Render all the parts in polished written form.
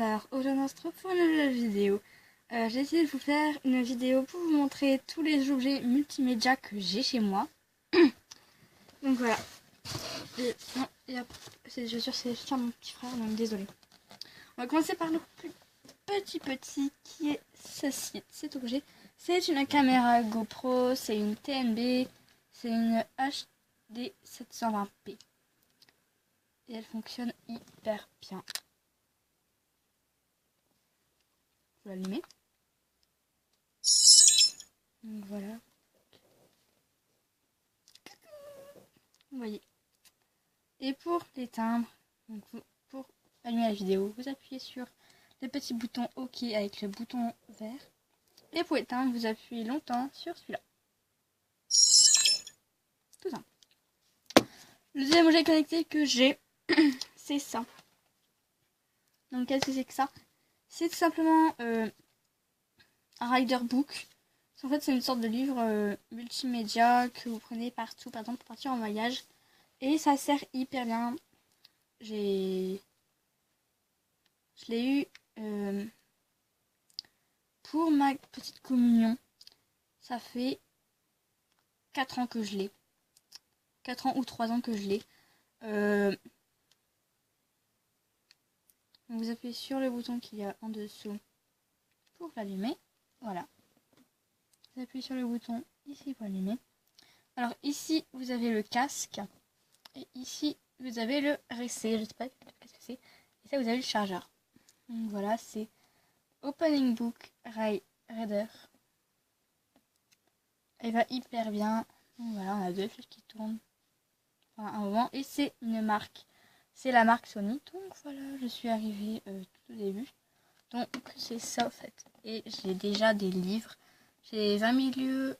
Alors aujourd'hui on se retrouve pour une nouvelle vidéo. J'ai essayé de vous faire une vidéo pour vous montrer tous les objets multimédia que j'ai chez moi. Donc voilà. Et, non, c'est des chaussures, c'est juste mon petit frère, donc désolé. On va commencer par le plus petit qui est ceci, cet objet. C'est une caméra GoPro, c'est une TNB, c'est une HD 720p. Et elle fonctionne hyper bien. Vous l'allumez. Donc voilà. Vous voyez. Et pour l'éteindre, donc pour allumer la vidéo, vous appuyez sur le petit bouton OK avec le bouton vert. Et pour éteindre, vous appuyez longtemps sur celui-là. Tout simple. Le deuxième objet connecté que j'ai, c'est ça. Donc qu'est-ce que c'est que ça? C'est tout simplement un Rider Book. En fait, c'est une sorte de livre multimédia que vous prenez partout, par exemple pour partir en voyage. Et ça sert hyper bien. Je l'ai eu pour ma petite communion. Ça fait 4 ans que je l'ai. 4 ans ou 3 ans que je l'ai. Vous appuyez sur le bouton qu'il y a en dessous pour l'allumer. Voilà. Vous appuyez sur le bouton ici pour allumer. Alors ici, vous avez le casque. Et ici, vous avez le RC. Je ne sais pas ce que c'est. Et ça, vous avez le chargeur. Donc voilà, c'est Opening Book Reader. Elle va hyper bien. Donc voilà, on a deux flèches qui tournent. Enfin, un moment. Et c'est une marque. C'est la marque Sony. Donc voilà, je suis arrivée tout au début. Donc c'est ça en fait. Et j'ai déjà des livres. J'ai 20 000 lieues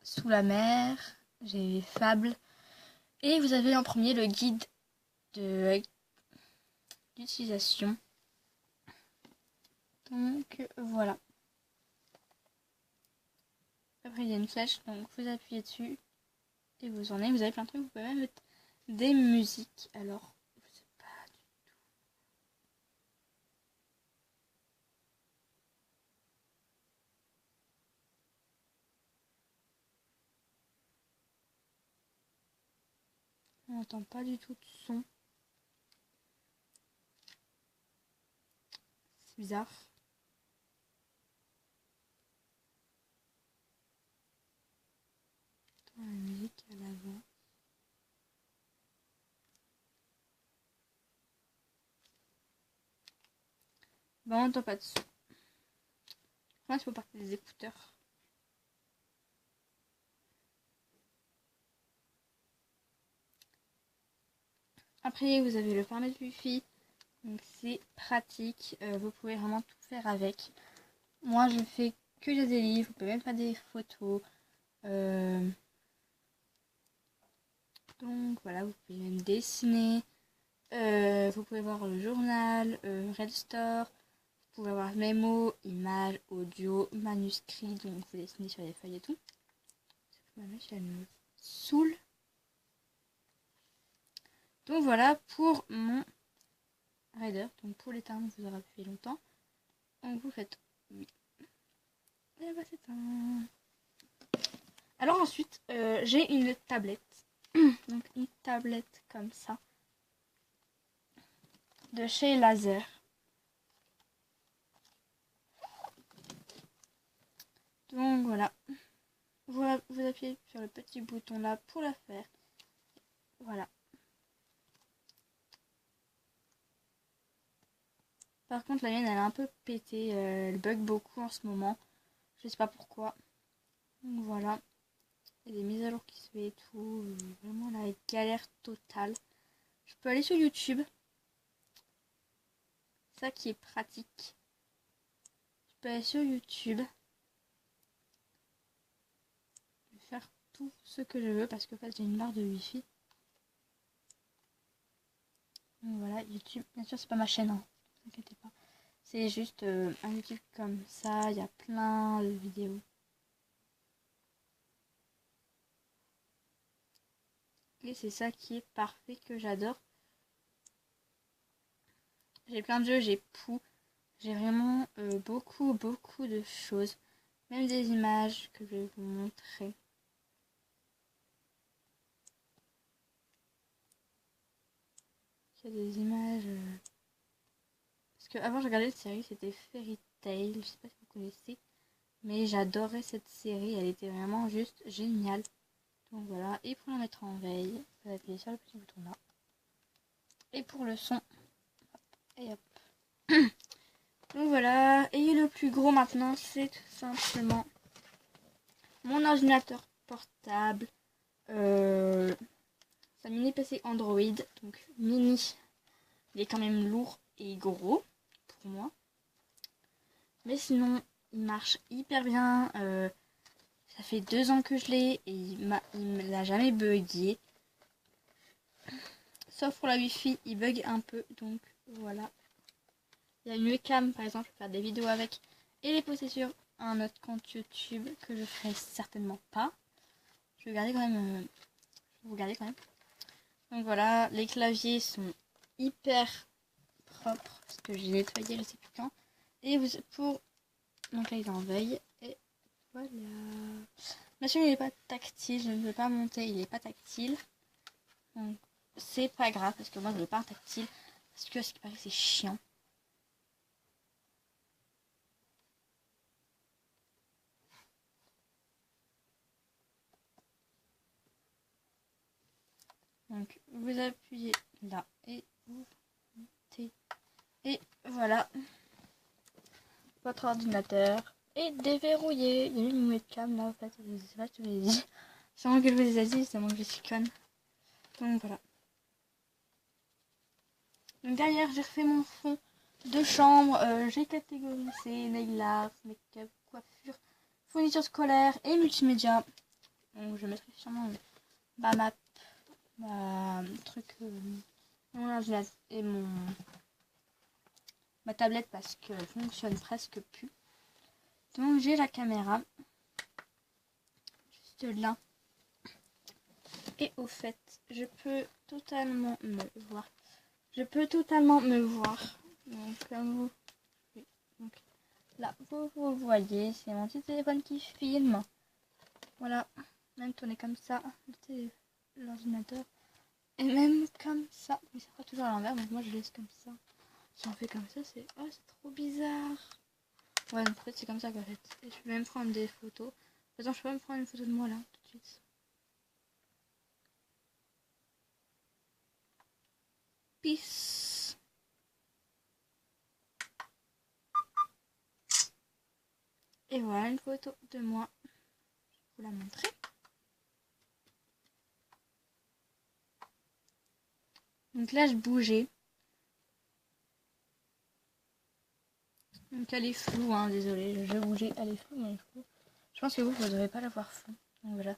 sous la mer. J'ai Fables. Et vous avez en premier le guide d'utilisation. Donc voilà. Après il y a une flèche. Donc vous appuyez dessus. Et vous en avez. Vous avez plein de trucs. Vous pouvez même mettre des musiques. Alors. On n'entend pas du tout de son. C'est bizarre. Attends, la musique à l'avant. Bah, on n'entend pas de son. Enfin, il faut porter des écouteurs. Après, vous avez le paramètre Wi-Fi. Donc, c'est pratique. Vous pouvez vraiment tout faire avec. Moi, je fais que des livres. Vous pouvez même faire des photos. Donc, voilà, vous pouvez même dessiner. Vous pouvez voir le journal, Red Store. Vous pouvez avoir mémo, images, audio, manuscrits. Donc, vous dessinez sur les feuilles et tout. Ma mèche, elle me saoule. Donc voilà pour mon Rider. Donc pour l'éteindre, vous aurez appuyé longtemps. Donc vous faites oui. Et bah c'est un. Alors ensuite, j'ai une tablette. Donc une tablette comme ça. De chez Laser. Donc voilà. Vous appuyez sur le petit bouton là pour la faire. Voilà. Par contre la mienne elle est un peu pétée. Elle bug beaucoup en ce moment. Je sais pas pourquoi. Donc voilà. Il y a des mises à jour qui se fait et tout. Vraiment la galère totale. Je peux aller sur YouTube. Ça qui est pratique. Je peux aller sur YouTube. Je vais faire tout ce que je veux parce que en fait j'ai une barre de Wi-Fi. Donc voilà, YouTube. Bien sûr c'est pas ma chaîne, hein. Ne vous inquiétez pas. C'est juste un YouTube comme ça. Il y a plein de vidéos. Et c'est ça qui est parfait, que j'adore. J'ai plein de jeux, j'ai Pou. J'ai vraiment beaucoup de choses. Même des images que je vais vous montrer. Il y a des images... Parce qu'avant, je regardais cette série, c'était Fairy Tail. Je sais pas si vous connaissez. Mais j'adorais cette série. Elle était vraiment juste géniale. Donc voilà. Et pour la mettre en veille, vous appuyez sur le petit bouton là. Et pour le son, hop, et hop. Donc voilà. Et le plus gros maintenant, c'est tout simplement mon ordinateur portable. C'est un mini PC Android. Donc mini. Il est quand même lourd et gros pour moi. Mais sinon, il marche hyper bien. Ça fait 2 ans que je l'ai et il me l'a jamais bugué. Sauf pour la Wi-Fi, il bug un peu. Donc voilà. Il y a une webcam par exemple, je vais faire des vidéos avec et les poster sur un autre compte YouTube que je ferai certainement pas. Je vais garder quand même. Je vais vous garder quand même. Donc voilà, les claviers sont hyper propres parce que j'ai nettoyé je sais plus quand. Et pour donc là il est en veille et voilà. Bien sûr il n'est pas tactile, je ne veux pas monter, il n'est pas tactile. Donc c'est pas grave parce que moi je veux pas un tactile parce que ce qui paraît c'est chiant. Donc vous appuyez là et vous montez. Et voilà. Votre ordinateur est déverrouillé. Il y a une webcam là en fait. Je sais pas si je vous l'ai dit. C'est moi que je vous ai dit, c'est moi que je suis conne. Donc voilà. Donc derrière j'ai refait mon fond de chambre. J'ai catégorisé nail art, make-up, coiffure, fourniture scolaire et multimédia. Donc je mettrai sûrement ma map, ma truc, mon ordinateur et ma tablette parce que fonctionne presque plus. Donc j'ai la caméra juste là. Et au fait, je peux totalement me voir. Donc comme vous, oui, donc là vous voyez, c'est mon petit téléphone qui filme. Voilà, même tourner comme ça, l'ordinateur. Et même comme ça, mais ça fera toujours à l'envers, donc moi je laisse comme ça. Si on fait comme ça, c'est trop bizarre. Ouais, en fait c'est comme ça qu'en fait. Et je peux même prendre des photos. Attends, je peux même prendre une photo de moi là, tout de suite. Peace. Et voilà une photo de moi. Je vais vous la montrer. Donc là je bougeais. Donc elle est floue, hein, désolé, je bougeais, elle est floue, mais elle est floue. Je pense que vous ne devrez pas la voir floue. Donc voilà.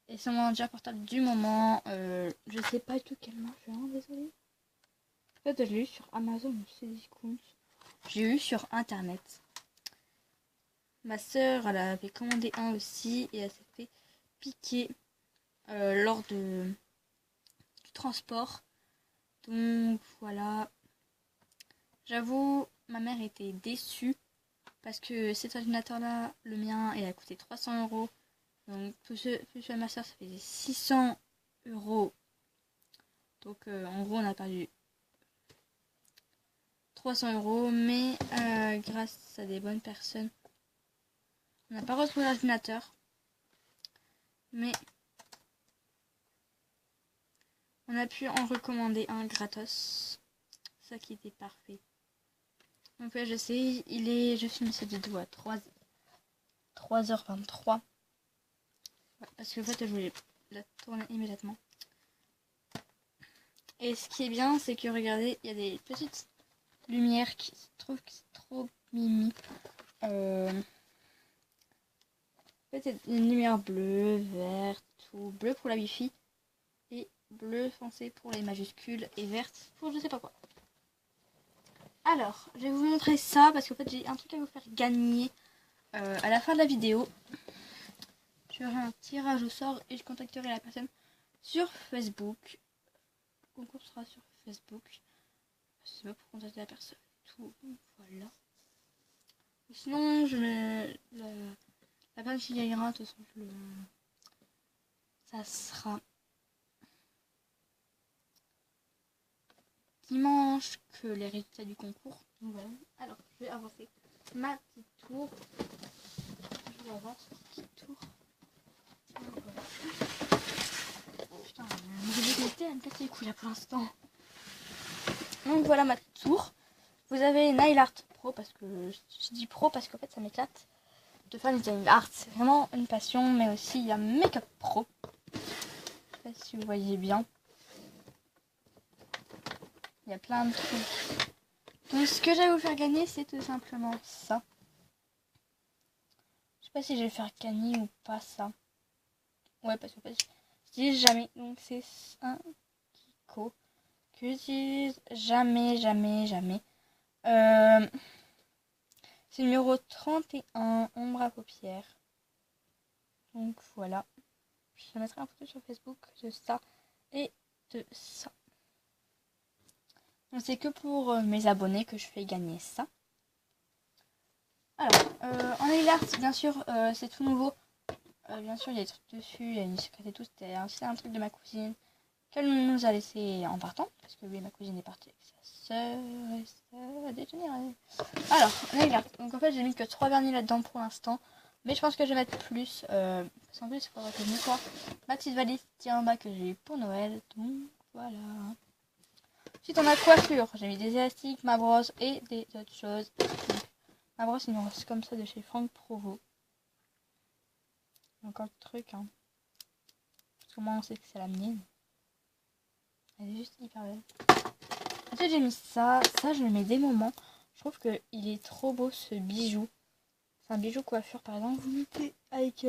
Et c'est mon ordinateur portable du moment. Je sais pas du tout quelle marque, je suis vraiment désolée. En fait, je l'ai eu sur Amazon ou Cdiscount. J'ai eu sur internet. Ma soeur, elle avait commandé un aussi et elle s'est fait piquer lors du transport. Donc voilà. J'avoue, ma mère était déçue parce que cet ordinateur là, le mien, il a coûté 300 €. Donc plus ma soeur, ça faisait 600 €. Donc en gros, on a perdu 300 €, mais grâce à des bonnes personnes, on n'a pas retrouvé l'ordinateur. Mais on a pu en recommander un gratos. Ça qui était parfait. Donc ouais, je sais, je filme cette vidéo à 3h23. Ouais, parce que en fait, je voulais la tourner immédiatement. Et ce qui est bien, c'est que regardez, il y a des petites lumières qui se trouvent que c'est trop mimi. Peut-être une lumière bleue, verte, ou bleu pour la Wi-Fi et bleu foncé pour les majuscules et verte pour je sais pas quoi. Alors, je vais vous montrer ça parce qu'en fait j'ai un truc à vous faire gagner à la fin de la vidéo. Je ferai un tirage au sort et je contacterai la personne sur Facebook. Le concours sera sur Facebook. c'est pas pour contacter la personne. Tout, voilà. Et sinon, je mets la page qui gagnera, de toute façon, ça sera dimanche que les résultats du concours. Donc voilà. Alors, je vais avancer ma petite tour. Je vais avancer ma petite tour. Voilà. Putain, j'ai dégoûté, elle me casse les couilles là pour l'instant. Donc voilà ma tour. Vous avez Nail Art Pro, parce que je dis pro parce qu'en fait ça m'éclate de faire des nail art. C'est vraiment une passion, mais aussi il y a Make-up Pro. Je sais pas si vous voyez bien. Il y a plein de trucs. Donc ce que j'allais vous faire gagner, c'est tout simplement ça. Je sais pas si je vais faire gagner ou pas ça. Ouais, parce que je dis jamais. Donc c'est un Kiko que j'utilise jamais. C'est le numéro 31, ombre à paupières. Donc voilà. Je mettrai un photo sur Facebook de ça et de ça. Donc c'est que pour mes abonnés que je fais gagner ça. Alors, en nail art, bien sûr, c'est tout nouveau. Bien sûr, il y a des trucs dessus, il y a une secrète et tout. C'était un truc de ma cousine qu'elle nous a laissé en partant. Parce que oui, ma cousine est partie avec sa soeur et ça a dégénéré. Alors, nail art. Donc en fait, j'ai mis que 3 vernis là-dedans pour l'instant. Mais je pense que je vais mettre plus. Parce qu'en plus, il faudra que je nettoie ma petite valise en bas que j'ai eu pour Noël. Donc voilà. Ensuite, on a coiffure. J'ai mis des élastiques, ma brosse et des autres choses. Ma brosse, c'est une brosse comme ça de chez Franck Provo. Encore le truc, hein. Comment on sait que c'est la mienne? Elle est juste hyper belle. Ensuite, j'ai mis ça. Ça, je le mets des moments. Je trouve qu'il est trop beau, ce bijou. C'est un bijou coiffure, par exemple. Vous mettez avec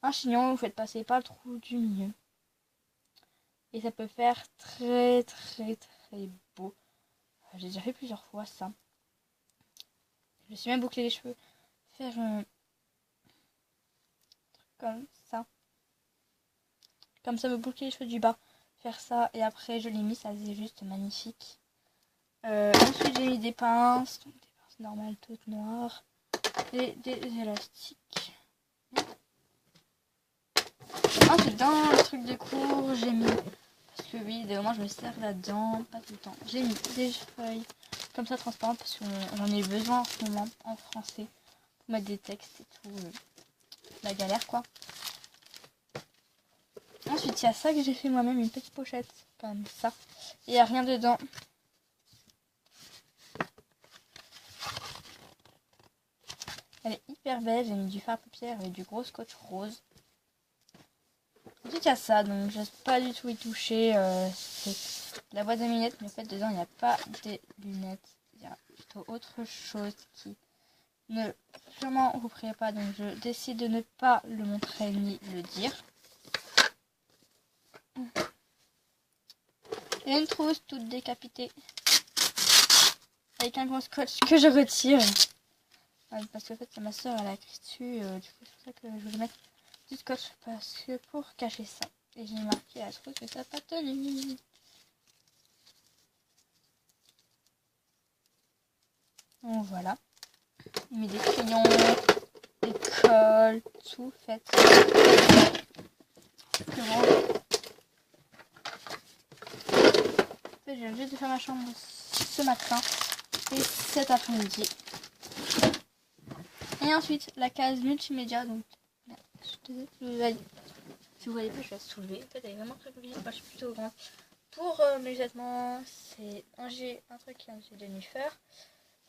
un chignon, vous faites passer pas le trou du milieu. Et ça peut faire très beau. J'ai déjà fait plusieurs fois ça. Je me suis même bouclé les cheveux. Faire un truc comme ça. Comme ça, me boucler les cheveux du bas. Faire ça et après je l'ai mis, ça faisait juste magnifique. Ensuite j'ai mis des pinces. Donc des pinces normales toutes noires. Et des élastiques. Ensuite dans le truc de cours j'ai mis... Parce que oui, des moments je me sers là-dedans, pas tout le temps. J'ai mis des feuilles comme ça transparentes parce que j'en ai besoin en ce moment en français. Pour mettre des textes et tout. La galère quoi. Ensuite il y a ça que j'ai fait moi-même, une petite pochette comme ça. Il n'y a rien dedans. Elle est hyper belle, j'ai mis du fard à paupières et du gros scotch rose. Ensuite il y a ça, donc j'ose pas du tout y toucher. C'est la boîte de lunettes, mais en fait dedans il n'y a pas des lunettes. Il y a plutôt autre chose qui ne sûrement vous plaît pas, donc je décide de ne pas le montrer ni le dire. Il y a une trousse toute décapitée avec un gros scotch que je retire. Parce que en fait ma soeur elle a écrit dessus, du coup c'est pour ça que je voulais mettre du scotch parce que pour cacher ça. Et j'ai marqué à trouve que ça n'a pas tenu. Donc voilà. Il met des crayons, des colles, tout fait. Je viens juste de faire ma chambre ce matin et cet après-midi. Et ensuite la case multimédia, donc si vous voyez pas, je vais la soulever. En fait, elle est vraiment très petite, je suis plutôt grande. Pour mes vêtements, c'est un truc qui vient de chez Jennifer.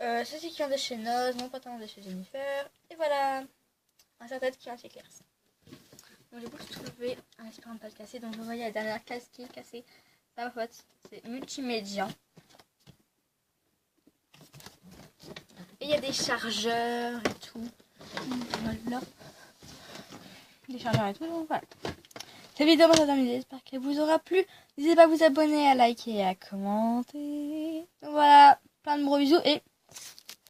Ceci qui vient de chez Noz, mon pantalon de chez Jennifer. Et voilà, un serre-tête qui vient de chez Claire. Donc j'ai beau le soulever en espérant ne pas le casser. Donc vous voyez la dernière case qui est cassée. Pas ma faute, c'est multimédia. Et il y a des chargeurs et tout. Voilà. Des chargeurs et tout, donc voilà. Cette vidéo m'a terminé, j'espère qu'elle vous aura plu. N'hésitez pas à vous abonner, à liker et à commenter. Donc voilà, plein de gros bisous et